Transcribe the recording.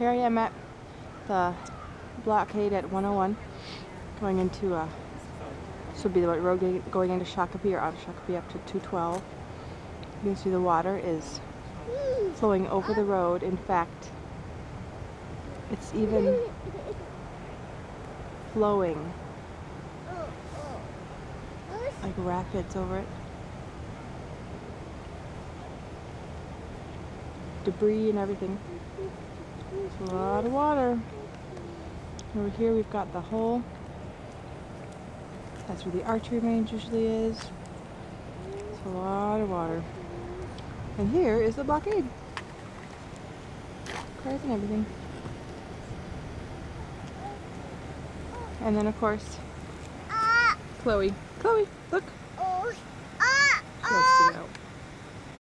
Here I am at the blockade at 101, going into this will be the road going into Shakopee or out of Shakopee up to 212. You can see the water is flowing over the road. In fact, it's even flowing like rapids over it. Debris and everything. It's a lot of water. Over here we've got the hole. That's where the archery range usually is. It's a lot of water. And here is the blockade. Cars and everything. And then of course, Chloe, look! She wants to get out.